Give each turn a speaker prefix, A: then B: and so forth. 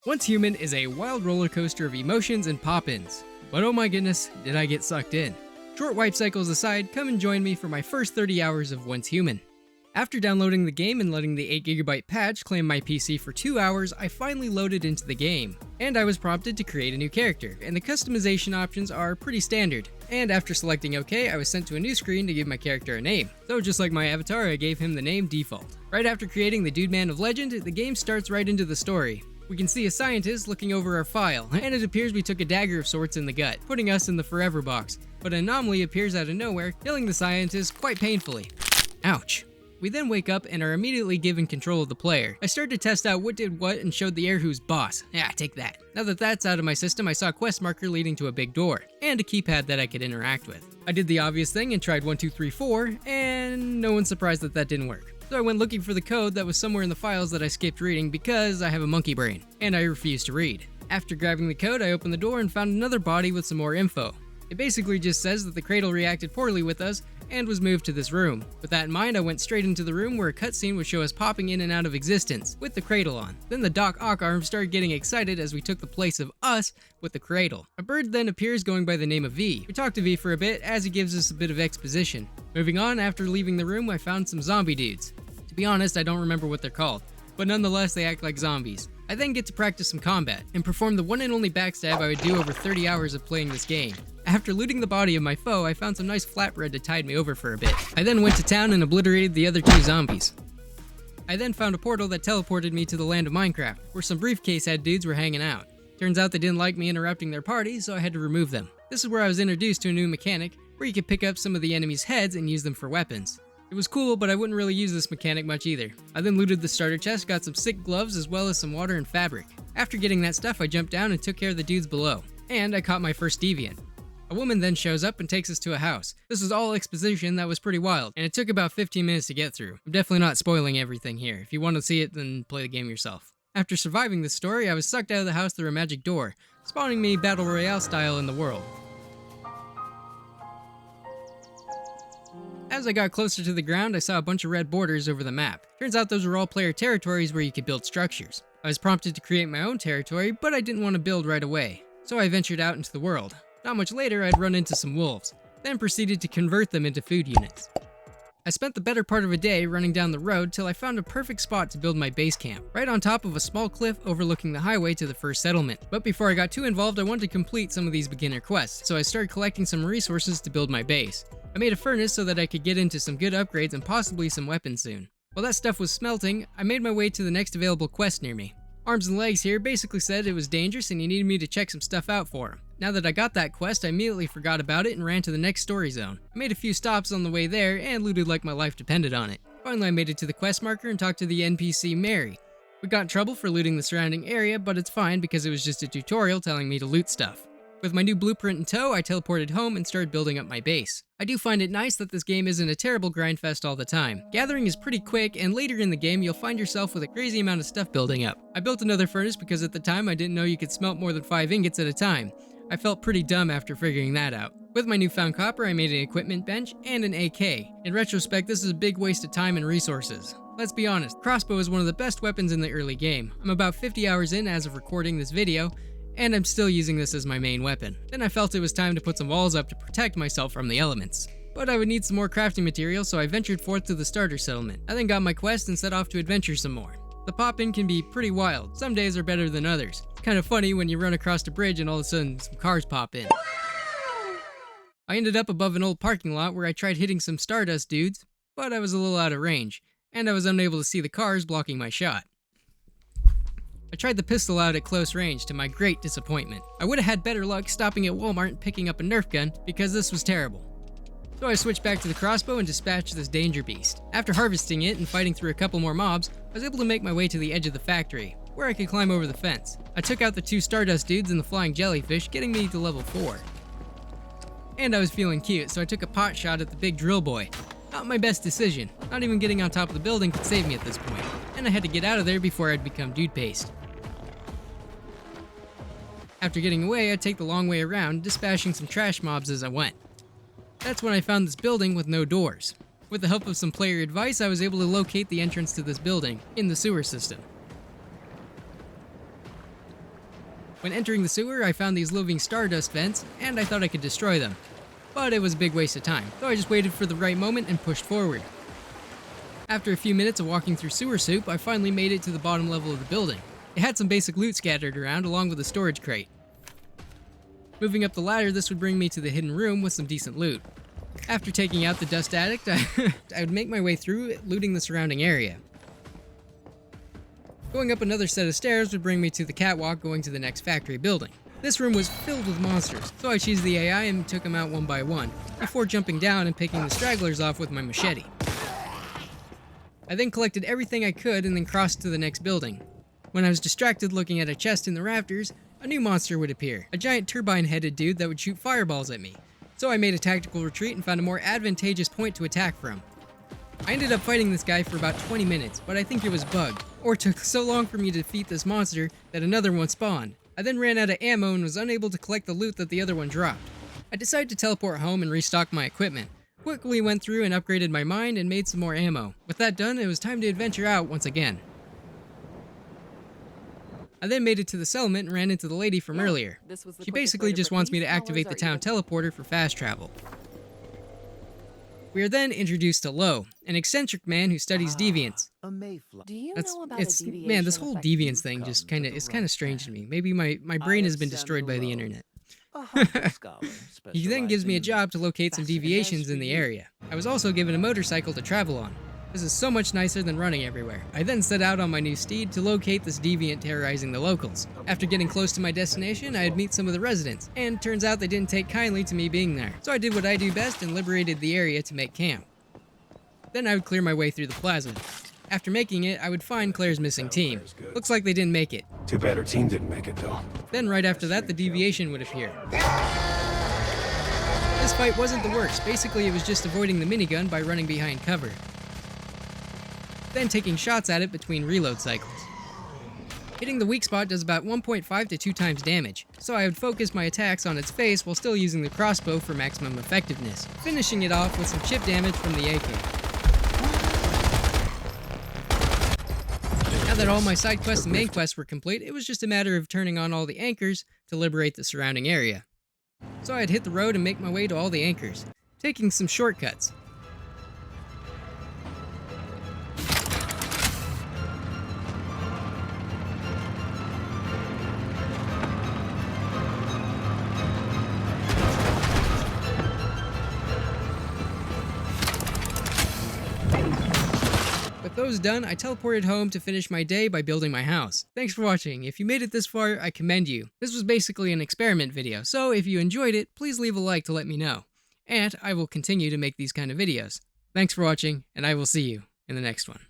A: Once Human is a wild roller coaster of emotions and pop-ins. But oh my goodness, did I get sucked in. Short wipe cycles aside, come and join me for my first 30 hours of Once Human. After downloading the game and letting the 8GB patch claim my PC for 2 hours, I finally loaded into the game. And I was prompted to create a new character, and the customization options are pretty standard. And after selecting OK, I was sent to a new screen to give my character a name. So just like my avatar, I gave him the name Default. Right after creating the Dude Man of Legend, the game starts right into the story. We can see a scientist looking over our file, and it appears we took a dagger of sorts in the gut, putting us in the forever box. But an anomaly appears out of nowhere, killing the scientist quite painfully. Ouch. We then wake up and are immediately given control of the player. I started to test out what did what and showed the air who's boss. Yeah, take that. Now that that's out of my system, I saw a quest marker leading to a big door, and a keypad that I could interact with. I did the obvious thing and tried 1, 2, 3, 4, and no one's surprised that that didn't work. So I went looking for the code that was somewhere in the files that I skipped reading because I have a monkey brain, and I refuse to read. After grabbing the code, I opened the door and found another body with some more info. It basically just says that the cradle reacted poorly with us and was moved to this room. With that in mind, I went straight into the room where a cutscene would show us popping in and out of existence with the cradle on. Then the Doc Ock arm started getting excited as we took the place of us with the cradle. A bird then appears going by the name of V. We talked to V for a bit as he gives us a bit of exposition. Moving on, after leaving the room, I found some zombie dudes. To be honest, I don't remember what they're called, but nonetheless they act like zombies. I then get to practice some combat, and perform the one and only backstab I would do over 30 hours of playing this game. After looting the body of my foe, I found some nice flatbread to tide me over for a bit. I then went to town and obliterated the other 2 zombies. I then found a portal that teleported me to the land of Minecraft, where some briefcase head dudes were hanging out. Turns out they didn't like me interrupting their party, so I had to remove them. This is where I was introduced to a new mechanic, where you could pick up some of the enemy's heads and use them for weapons. It was cool, but I wouldn't really use this mechanic much either. I then looted the starter chest, got some sick gloves as well as some water and fabric. After getting that stuff, I jumped down and took care of the dudes below. And I caught my first deviant. A woman then shows up and takes us to a house. This was all exposition that was pretty wild, and it took about 15 minutes to get through. I'm definitely not spoiling everything here. If you want to see it, then play the game yourself. After surviving this story, I was sucked out of the house through a magic door, spawning me Battle Royale style in the world. As I got closer to the ground, I saw a bunch of red borders over the map. Turns out those were all player territories where you could build structures. I was prompted to create my own territory, but I didn't want to build right away, so I ventured out into the world. Not much later, I'd run into some wolves, then proceeded to convert them into food units. I spent the better part of a day running down the road till I found a perfect spot to build my base camp, right on top of a small cliff overlooking the highway to the first settlement. But before I got too involved, I wanted to complete some of these beginner quests, so I started collecting some resources to build my base. I made a furnace so that I could get into some good upgrades and possibly some weapons soon. While that stuff was smelting, I made my way to the next available quest near me. Arms and Legs here basically said it was dangerous and he needed me to check some stuff out for him. Now that I got that quest, I immediately forgot about it and ran to the next story zone. I made a few stops on the way there and looted like my life depended on it. Finally, I made it to the quest marker and talked to the NPC Mary. We got in trouble for looting the surrounding area, but it's fine because it was just a tutorial telling me to loot stuff. With my new blueprint in tow, I teleported home and started building up my base. I do find it nice that this game isn't a terrible grindfest all the time. Gathering is pretty quick, and later in the game you'll find yourself with a crazy amount of stuff building up. I built another furnace because at the time I didn't know you could smelt more than 5 ingots at a time. I felt pretty dumb after figuring that out. With my newfound copper, I made an equipment bench and an AK. In retrospect, this is a big waste of time and resources. Let's be honest, crossbow is one of the best weapons in the early game. I'm about 50 hours in as of recording this video, and I'm still using this as my main weapon. Then I felt it was time to put some walls up to protect myself from the elements. But I would need some more crafting material, so I ventured forth to the starter settlement. I then got my quest and set off to adventure some more. The pop-in can be pretty wild. Some days are better than others. It's kind of funny when you run across a bridge and all of a sudden some cars pop in. I ended up above an old parking lot where I tried hitting some Stardust dudes, but I was a little out of range, and I was unable to see the cars blocking my shot. I tried the pistol out at close range to my great disappointment. I would have had better luck stopping at Walmart and picking up a Nerf gun because this was terrible. So I switched back to the crossbow and dispatched this danger beast. After harvesting it and fighting through a couple more mobs, I was able to make my way to the edge of the factory, where I could climb over the fence. I took out the 2 Stardust dudes and the flying jellyfish, getting me to level 4. And I was feeling cute, so I took a pot shot at the big drill boy. Not my best decision. Not even getting on top of the building could save me at this point, and I had to get out of there before I'd become dude paste. After getting away, I'd take the long way around, dispatching some trash mobs as I went. That's when I found this building with no doors. With the help of some player advice, I was able to locate the entrance to this building in the sewer system. When entering the sewer, I found these living stardust vents, and I thought I could destroy them. But it was a big waste of time, so I just waited for the right moment and pushed forward. After a few minutes of walking through sewer soup, I finally made it to the bottom level of the building. It had some basic loot scattered around along with a storage crate. Moving up the ladder, this would bring me to the hidden room with some decent loot. After taking out the dust addict, I would make my way through, looting the surrounding area. Going up another set of stairs would bring me to the catwalk going to the next factory building. This room was filled with monsters, so I cheesed the AI and took them out one by one, before jumping down and picking the stragglers off with my machete. I then collected everything I could and then crossed to the next building. When I was distracted looking at a chest in the rafters, a new monster would appear, a giant turbine-headed dude that would shoot fireballs at me. So I made a tactical retreat and found a more advantageous point to attack from. I ended up fighting this guy for about 20 minutes, but I think it was bugged, or took so long for me to defeat this monster that another one spawned. I then ran out of ammo and was unable to collect the loot that the other one dropped. I decided to teleport home and restock my equipment. Quickly went through and upgraded my mine and made some more ammo. With that done, it was time to adventure out once again. I then made it to the settlement and ran into the lady from earlier. She basically just wants me to activate the town teleporter for fast travel. We are then introduced to Lo, an eccentric man who studies deviants.
B: Do you know about a deviation
A: Man, this whole
B: affecting
A: deviance thing just kind of strange to me. Maybe my brain has been destroyed by the internet. He then gives me a job to locate some deviations in the area. I was also given a motorcycle to travel on. This is so much nicer than running everywhere. I then set out on my new steed to locate this deviant terrorizing the locals. After getting close to my destination, I'd meet some of the residents, and turns out they didn't take kindly to me being there. So I did what I do best and liberated the area to make camp. Then I would clear my way through the plaza. After making it, I would find Claire's missing team. Looks like they didn't make it.
C: Too bad her team didn't make it, though.
A: Then right after that, the deviation would appear. This fight wasn't the worst. Basically, it was just avoiding the minigun by running behind cover, then taking shots at it between reload cycles. Hitting the weak spot does about 1.5 to 2 times damage, so I would focus my attacks on its face while still using the crossbow for maximum effectiveness, finishing it off with some chip damage from the AK. Now that all my side quests and main quests were complete, it was just a matter of turning on all the anchors to liberate the surrounding area. So I'd hit the road and make my way to all the anchors, taking some shortcuts. With those done, I teleported home to finish my day by building my house. Thanks for watching. If you made it this far, I commend you. This was basically an experiment video, so if you enjoyed it, please leave a like to let me know. And I will continue to make these kind of videos. Thanks for watching, and I will see you in the next one.